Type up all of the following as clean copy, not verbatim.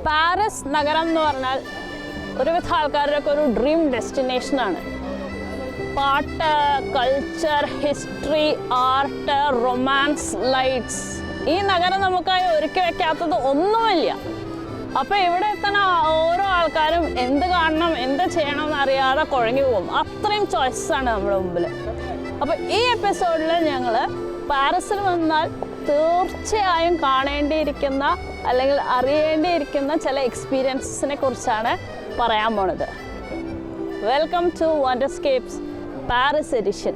Paris നഗരം എന്ന് പറഞ്ഞാൽ ഒരുവിധ ആൾക്കാരുടെയൊക്കെ ഒരു ഡ്രീം ഡെസ്റ്റിനേഷനാണ്. പാട്ട്, culture, history, art, romance, lights, ഈ നഗരം നമുക്കായി ഒരുക്കി വെക്കാത്തത് ഒന്നുമില്ല. അപ്പോൾ ഇവിടെ എത്തുന്ന ഓരോ ആൾക്കാരും എന്ത് കാണണം, എന്ത് ചെയ്യണം എന്നറിയാതെ കുഴങ്ങി പോകും. അത്രയും ചോയ്സസാണ് നമ്മുടെ മുമ്പിൽ. അപ്പോൾ ഈ എപ്പിസോഡിൽ ഞങ്ങൾ പാരീസിൽ വന്നാൽ തീർച്ചയായും കാണേണ്ടിയിരിക്കുന്ന അല്ലെങ്കിൽ അറിയേണ്ടിയിരിക്കുന്ന ചില എക്സ്പീരിയൻസിനെ കുറിച്ചാണ് പറയാൻ പോണത്. Welcome to Wanderscapes Paris edition.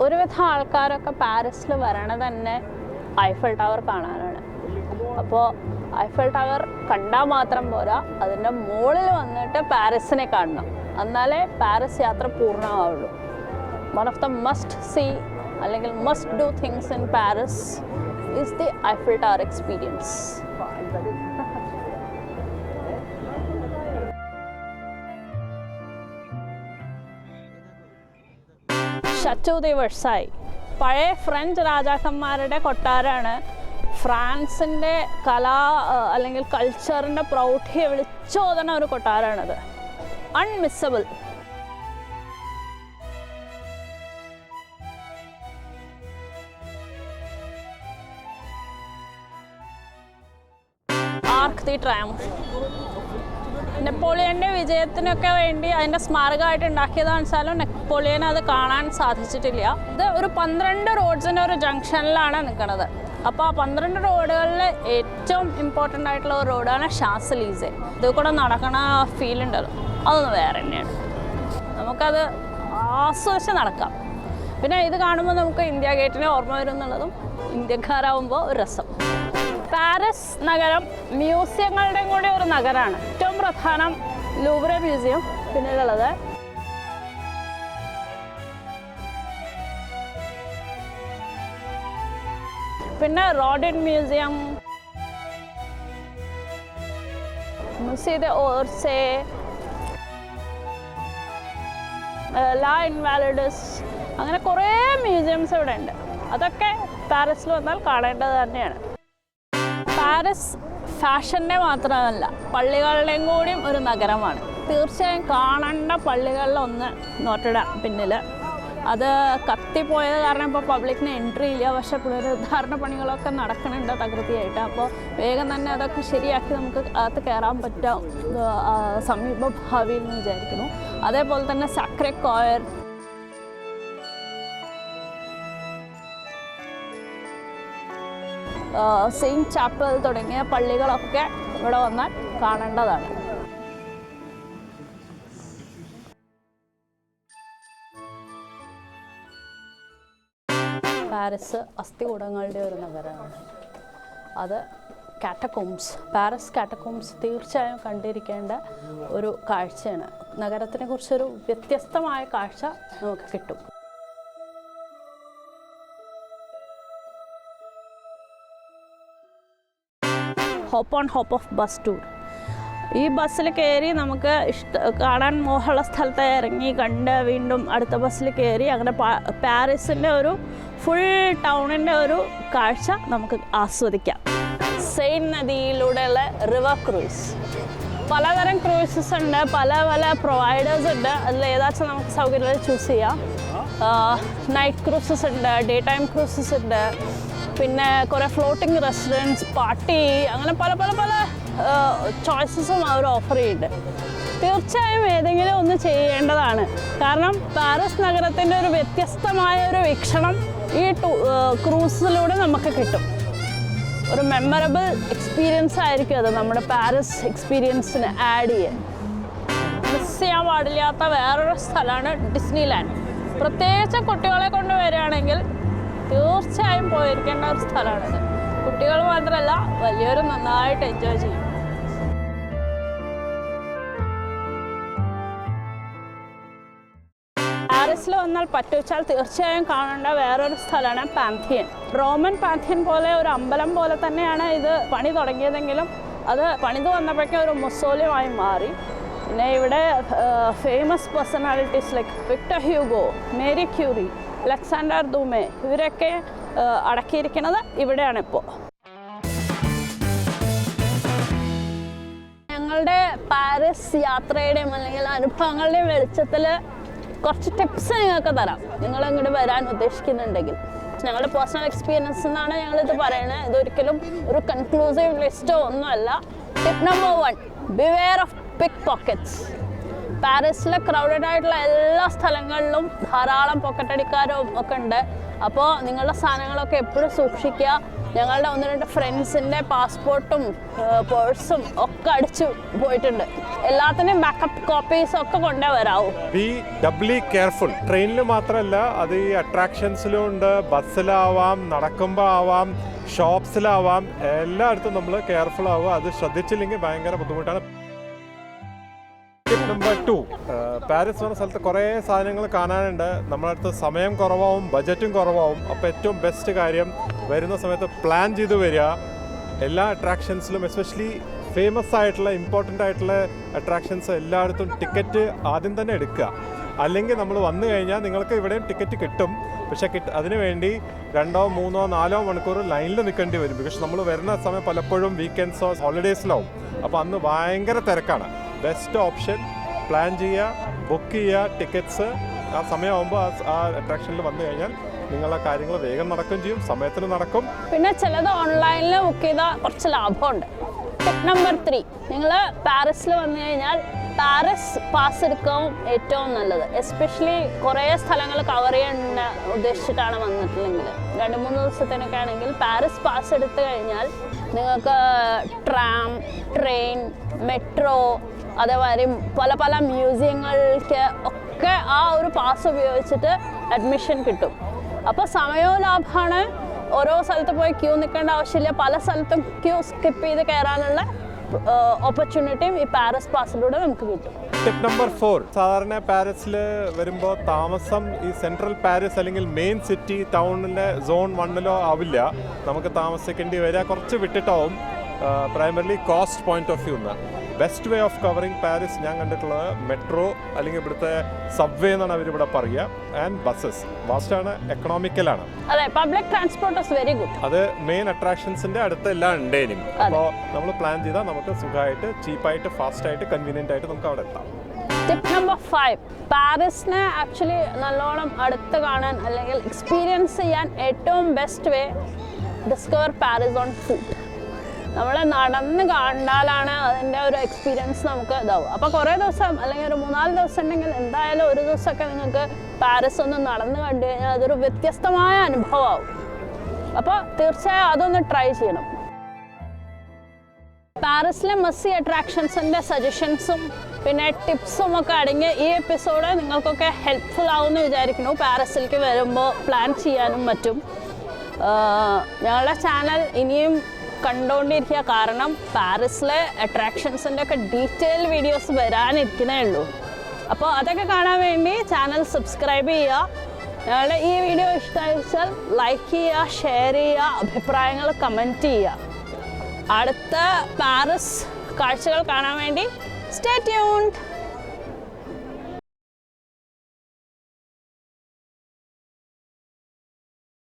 ഒരുവിധ ആൾക്കാരൊക്കെ പാരീസിൽ വരണത് തന്നെ ഐഫൽ ടവർ കാണാനാണ്. അപ്പോൾ ഐഫൽ ടവർ കണ്ടാൽ മാത്രം പോരാ, അതിൻ്റെ മുകളിൽ വന്നിട്ട് പാരീസിനെ കാണണം. എന്നാലേ പാരീസ് യാത്ര പൂർണ്ണമാവുള്ളൂ. One of the must see അല്ലെങ്കിൽ must do things in Paris is the Eiffel Tower experience. Chateau de Versailles പഴയ ഫ്രഞ്ച് രാജാക്കന്മാരുടെ കൊട്ടാരമാണ്. ഫ്രാൻസിൻ്റെ കലാ അല്ലെങ്കിൽ കൾച്ചറിൻ്റെ പ്രൗഢിയെ വിളിച്ചോതുന്ന ഒരു കൊട്ടാരമാണത്. അൺമിസ്സബിൾ. ആർക്ക് ദി ട്രയംഫ് നെപ്പോളിയൻ്റെ വിജയത്തിനൊക്കെ വേണ്ടി അതിൻ്റെ സ്മാരകമായിട്ട് ഉണ്ടാക്കിയതാണെന്ന് വെച്ചാലും നെപ്പോളിയന് അത് കാണാൻ സാധിച്ചിട്ടില്ല. ഇത് ഒരു 12 റോഡ്സിൻ്റെ ഒരു ജംഗ്ഷനിലാണ് നിൽക്കുന്നത്. അപ്പോൾ ആ 12 റോഡുകളിൽ ഏറ്റവും ഇമ്പോർട്ടൻ്റ് ആയിട്ടുള്ള ഒരു റോഡാണ് ഷാൻസലീസെ. ഇത് കൂടെ നടക്കണ ഫീൽ ഉണ്ടല്ലോ, അതൊന്ന് വേറെ തന്നെയാണ്. നമുക്കത് ആസ്വദിച്ച് നടക്കാം. പിന്നെ ഇത് കാണുമ്പോൾ നമുക്ക് ഇന്ത്യ ഗേറ്റിനെ ഓർമ്മ വരും എന്നുള്ളതും ഇന്ത്യക്കാരാവുമ്പോൾ ഒരു രസം. പാരീസ് നഗരം മ്യൂസിയങ്ങളുടെയും കൂടി ഒരു നഗരമാണ്. ഏറ്റവും പ്രധാനം ലൂവ്രെ മ്യൂസിയം, പിന്നീടുള്ളത് പിന്നെ റോഡിൻ മ്യൂസിയം, മ്യൂസിയ ദെ ഓർസേ, ലാ ഇൻവാലിഡസ്, അങ്ങനെ കുറേ മ്യൂസിയംസ് ഇവിടെ ഉണ്ട്. അതൊക്കെ പാരീസിൽ വന്നാൽ കാണേണ്ടത് തന്നെയാണ്. പാരീസ് ഫാഷൻ്റെ മാത്രമല്ല, പള്ളികളുടെയും കൂടിയും ഒരു നഗരമാണ്. തീർച്ചയായും കാണേണ്ട പള്ളികളിലൊന്ന് നോട്ടഡാം പിന്നിൽ. അത് കത്തിപ്പോയത് കാരണം ഇപ്പോൾ പബ്ലിക്കിന് എൻട്രി ഇല്ല. പക്ഷേ പുനരുദ്ധാരണ പണികളൊക്കെ നടക്കുന്നുണ്ട് തകൃതിയായിട്ട്. അപ്പോൾ വേഗം തന്നെ അതൊക്കെ ശരിയാക്കി നമുക്ക് അകത്ത് കയറാൻ പറ്റാം സമീപ ഭാവിയിൽ എന്ന് വിചാരിക്കുന്നു. അതേപോലെ തന്നെ സാക്രേ കോയർ, സെയിൻറ്റ് ചാപ്പൽ തുടങ്ങിയ പള്ളികളൊക്കെ ഇവിടെ വന്നാൽ കാണേണ്ടതാണ്. പാരീസ് അസ്ഥികൂടങ്ങളുടെ ഒരു നഗരമാണ്. അത് കാറ്റക്കോംസ്, പാരീസ് കാറ്റക്കോംസ് തീർച്ചയായും കണ്ടിരിക്കേണ്ട ഒരു കാഴ്ചയാണ്. നഗരത്തിനെ കുറിച്ചൊരു വ്യത്യസ്തമായ കാഴ്ച നമുക്ക് കിട്ടും. Hop on hop off bus tour. ഈ ബസ്സിൽ കയറി നമുക്ക് കാണാൻ മോഹമുള്ള സ്ഥലത്ത് ഇറങ്ങി കണ്ട് വീണ്ടും അടുത്ത ബസ്സിൽ കയറി അങ്ങനെ പാരീസിൻ്റെ ഒരു ഫുൾ ടൗണിൻ്റെ ഒരു കാഴ്ച നമുക്ക് ആസ്വദിക്കാം. സെയിൻ നദിയിലൂടെയുള്ള റിവർ ക്രൂയിസ്. പലതരം ക്രൂയിസസ് ഉണ്ട്, പല പല പ്രൊവൈഡേഴ്സ് ഉണ്ട്. അതിൽ ഏതാച്ചാൽ നമുക്ക് സൗകര്യമായി ചൂസ് ചെയ്യാം. നൈറ്റ് ക്രൂസസ് ഉണ്ട്, ഡേ ടൈം ക്രൂസസ് ഉണ്ട്, പിന്നെ കുറേ ഫ്ലോട്ടിംഗ് റെസ്റ്റോറൻറ്റ്സ്, പാർട്ടി, അങ്ങനെ പല പല പല ചോയ്സസും അവർ ഓഫർ ചെയ്യുന്നുണ്ട്. തീർച്ചയായും ഏതെങ്കിലും ഒന്ന് ചെയ്യേണ്ടതാണ്. കാരണം പാരീസ് നഗരത്തിൻ്റെ ഒരു വ്യത്യസ്തമായ ഒരു വീക്ഷണം ഈ ക്രൂസിലൂടെ നമുക്ക് കിട്ടും. ഒരു മെമ്മറബിൾ എക്സ്പീരിയൻസ് ആയിരിക്കും അത് നമ്മുടെ പാരീസ് എക്സ്പീരിയൻസിന് ആഡ് ചെയ്യാൻ. മിസ് ചെയ്യാൻ പാടില്ലാത്ത വേറൊരു സ്ഥലമാണ് ഡിസ്നിലാൻഡ്. പ്രത്യേകിച്ച് കുട്ടികളെ കൊണ്ട് വരികയാണെങ്കിൽ തീർച്ചയായും പോയിരിക്കേണ്ട ഒരു സ്ഥലമാണിത്. കുട്ടികൾ മാത്രമല്ല, വലിയവരും നന്നായിട്ട് എൻജോയ് ചെയ്യും. പാരീസിൽ വന്നാൽ പറ്റുവെച്ചാൽ തീർച്ചയായും കാണേണ്ട വേറൊരു സ്ഥലമാണ് പാന്തിയൻ. റോമൻ പാന്തിയൻ പോലെ ഒരു അമ്പലം പോലെ തന്നെയാണ് ഇത് പണി തുടങ്ങിയതെങ്കിലും അത് പണിത് വന്നപ്പോഴേക്കും ഒരു മുസോളിയമായി മാറി. പിന്നെ ഇവിടെ famous personalities like Victor Hugo, Marie Curie, Alexander Dumas ഇവരൊക്കെ അടക്കിയിരിക്കുന്നത് ഇവിടെയാണ് ഇപ്പോൾ. ഞങ്ങളുടെ പാരീസ് യാത്രയുടെയും അല്ലെങ്കിൽ അനുഭവങ്ങളുടെയും വെളിച്ചത്തിൽ കുറച്ച് ടിപ്സ് നിങ്ങൾക്ക് തരാം, നിങ്ങൾ ഇങ്ങോട്ട് വരാൻ ഉദ്ദേശിക്കുന്നുണ്ടെങ്കിൽ. ഞങ്ങളുടെ പേഴ്സണൽ എക്സ്പീരിയൻസ് എന്നാണ് ഞങ്ങളിത് പറയുന്നത്. ഇതൊരിക്കലും ഒരു കൺക്ലൂസീവ് ലിസ്റ്റോ ഒന്നുമല്ല. Tip number 1, beware of pickpockets. പാരീസിലെ ക്രൗഡഡ് ആയിട്ടുള്ള എല്ലാ സ്ഥലങ്ങളിലും ധാരാളം പോക്കറ്റടിക്കാരും ഒക്കെ ഉണ്ട്. അപ്പോൾ നിങ്ങളുടെ സാധനങ്ങളൊക്കെ എപ്പോഴും സൂക്ഷിക്കുക. ഞങ്ങളുടെ 1-2 ഫ്രണ്ട്സിൻ്റെ പാസ്പോർട്ടും പേഴ്സും ഒക്കെ അടിച്ചു പോയിട്ടുണ്ട്. എല്ലാത്തിനും ബാക്കപ്പ് കോപ്പീസ് ഒക്കെ കൊണ്ടേ വരാവൂ. B doubly careful. ട്രെയിനിൽ മാത്രമല്ല, അത് ഈ അട്രാക്ഷൻസിലും ഉണ്ട്. ബസ്സിലാവാം, നടക്കുമ്പോൾ ആവാം, ഷോപ്സിലാവാം, എല്ലായിടത്തും നമ്മൾ കെയർഫുൾ ആവുക. അത് ശ്രദ്ധിച്ചില്ലെങ്കിൽ ഭയങ്കര ബുദ്ധിമുട്ടാണ്. ടിപ്പ് നമ്പർ 2, പാരീസ് എന്ന സ്ഥലത്ത് കുറേ സാധനങ്ങൾ കാണാനുണ്ട്. നമ്മുടെ അടുത്ത് സമയം കുറവാവും, ബജറ്റും കുറവാവും. അപ്പോൾ ഏറ്റവും ബെസ്റ്റ് കാര്യം വരുന്ന സമയത്ത് പ്ലാൻ ചെയ്ത് വരിക. എല്ലാ അട്രാക്ഷൻസിലും എസ്പെഷ്യലി ഫേമസ് ആയിട്ടുള്ള ഇമ്പോർട്ടൻ്റ് ആയിട്ടുള്ള അട്രാക്ഷൻസ് എല്ലായിടത്തും ടിക്കറ്റ് ആദ്യം തന്നെ എടുക്കുക. അല്ലെങ്കിൽ നമ്മൾ വന്നു കഴിഞ്ഞാൽ നിങ്ങൾക്ക് ഇവിടെയും ടിക്കറ്റ് കിട്ടും, പക്ഷേ അതിന് വേണ്ടി 2, 3, 4 മണിക്കൂർ ലൈനിൽ നിൽക്കേണ്ടി വരും. ബിക്കോസ് നമ്മൾ വരുന്ന സമയം പലപ്പോഴും വീക്കെൻഡ്സോ ഹോളിഡേയ്സിലാവും. അപ്പോൾ അന്ന് ഭയങ്കര തിരക്കാണ്. ബെസ്റ്റ് ഓപ്ഷൻ പ്ലാൻ ചെയ്യുക, ബുക്ക് ചെയ്യുക ടിക്കറ്റ്സ്. ആ സമയമാകുമ്പോൾ ആ അട്രാക്ഷനിൽ വന്നു കഴിഞ്ഞാൽ നിങ്ങളുടെ കാര്യങ്ങൾ വേഗം നടക്കുകയും ചെയ്യും, സമയത്തിന് നടക്കും. പിന്നെ ചിലത് ഓൺലൈനിൽ ബുക്ക് ചെയ്താൽ കുറച്ച് ലാഭമുണ്ട്. ടിപ്പ് നമ്പർ 3, നിങ്ങൾ പാരീസിൽ വന്നു കഴിഞ്ഞാൽ പാരീസ് പാസ് എടുക്കാവും ഏറ്റവും നല്ലത്. എസ്പെഷ്യലി കുറേ സ്ഥലങ്ങൾ കവർ ചെയ്യാൻ ഉദ്ദേശിച്ചിട്ടാണ് വന്നിട്ടില്ലെങ്കിൽ 2-3 ദിവസത്തിനൊക്കെ ആണെങ്കിൽ പാരീസ് പാസ് എടുത്തു കഴിഞ്ഞാൽ നിങ്ങൾക്ക് ട്രാം, ട്രെയിൻ, മെട്രോ, അതേമാതിരി പല മ്യൂസിയങ്ങൾക്ക് ഒക്കെ ആ ഒരു പാസ് ഉപയോഗിച്ചിട്ട് അഡ്മിഷൻ കിട്ടും. അപ്പോൾ സമയവും ലാഭമാണ്. ഓരോ സ്ഥലത്ത് പോയി ക്യൂ നിൽക്കേണ്ട ആവശ്യമില്ല. പല സ്ഥലത്തും ക്യൂ സ്കിപ്പ് ചെയ്ത് കയറാനുള്ള ഓപ്പർച്യൂണിറ്റിയും ഈ പാരീസ് പാസിലൂടെ നമുക്ക് കിട്ടും. ടിപ്പ് നമ്പർ 4, സാധാരണ പാരീസിൽ വരുമ്പോൾ താമസം ഈ സെൻട്രൽ പാരീസ് അല്ലെങ്കിൽ മെയിൻ സിറ്റി ടൗണിൻ്റെ സോൺ 1 ആവില്ല. നമുക്ക് താമസിക്കേണ്ടി വരിക, കുറച്ച് വിട്ടിട്ടാവും. Primarily cost point of view നിന്ന് best way of covering Paris ഞാൻ കണ്ടിട്ടുള്ളത് മെട്രോ അല്ലെങ്കിൽ ഇവിടുത്തെ സബ്വേ എന്നാണ് അവരിവിടെ പറയുക, ആൻഡ് ബസ്സസ്. ഫാസ്റ്റാണ്, എക്കണോമിക്കലാണ്. അതെ, public transport is very good. അത് മെയിൻ അട്രാക്ഷൻസിന്റെ അടുത്ത് എല്ലാം ഉണ്ടേനും. അപ്പോൾ നമ്മൾ പ്ലാൻ ചെയ്താൽ നമുക്ക് സുഖമായിട്ട്, ചീപ്പായിട്ട്, ഫാസ്റ്റായിട്ട്, കൺവീനിയൻ്റ് ആയിട്ട് നമുക്ക് അവിടെ എത്താം. ടിപ്പ് നമ്പർ 5, പാരീസിനെ ആക്ച്വലി നല്ലോണം അടുത്ത് കാണാൻ അല്ലെങ്കിൽ എക്സ്പീരിയൻസ് ചെയ്യാൻ ഏറ്റവും best way discover Paris on food. നമ്മൾ നടന്ന് കണ്ടാലാണ് അതിൻ്റെ ഒരു എക്സ്പീരിയൻസ് നമുക്ക് ഇതാവും. അപ്പോൾ കുറേ ദിവസം അല്ലെങ്കിൽ ഒരു 3-4 ദിവസം ഉണ്ടെങ്കിൽ എന്തായാലും ഒരു ദിവസമൊക്കെ നിങ്ങൾക്ക് പാരീസ് ഒന്ന് നടന്ന് കണ്ടു കഴിഞ്ഞാൽ അതൊരു വ്യത്യസ്തമായ അനുഭവമാവും. അപ്പോൾ തീർച്ചയായും അതൊന്ന് ട്രൈ ചെയ്യണം. പാരീസിലെ മെസ്സി അട്രാക്ഷൻസിൻ്റെ സജഷൻസും പിന്നെ ടിപ്സും ഒക്കെ അടങ്ങിയ ഈ എപ്പിസോഡ് നിങ്ങൾക്കൊക്കെ ഹെൽപ്ഫുൾ ആവുമെന്ന് വിചാരിക്കുന്നു. പാരീസിലേക്ക് വരുമ്പോൾ പ്ലാൻ ചെയ്യാനും മറ്റും. ഞങ്ങളുടെ ചാനൽ ഇനിയും കണ്ടുകൊണ്ടിരിക്കുക, കാരണം പാരീസിലെ അട്രാക്ഷൻസിൻ്റെ ഒക്കെ ഡീറ്റെയിൽ വീഡിയോസ് വരാനിരിക്കുന്നേ ഉള്ളൂ. അപ്പോൾ അതൊക്കെ കാണാൻ വേണ്ടി ചാനൽ സബ്സ്ക്രൈബ് ചെയ്യുക. ഞങ്ങളുടെ ഈ വീഡിയോ ഇഷ്ടമായിച്ചാൽ ലൈക്ക് ചെയ്യുക, ഷെയർ ചെയ്യുക, അഭിപ്രായങ്ങൾ കമൻറ്റ് ചെയ്യുക. അടുത്ത പാരീസ് കാഴ്ചകൾ കാണാൻ വേണ്ടി സ്റ്റേ ട്യൂൺഡ്.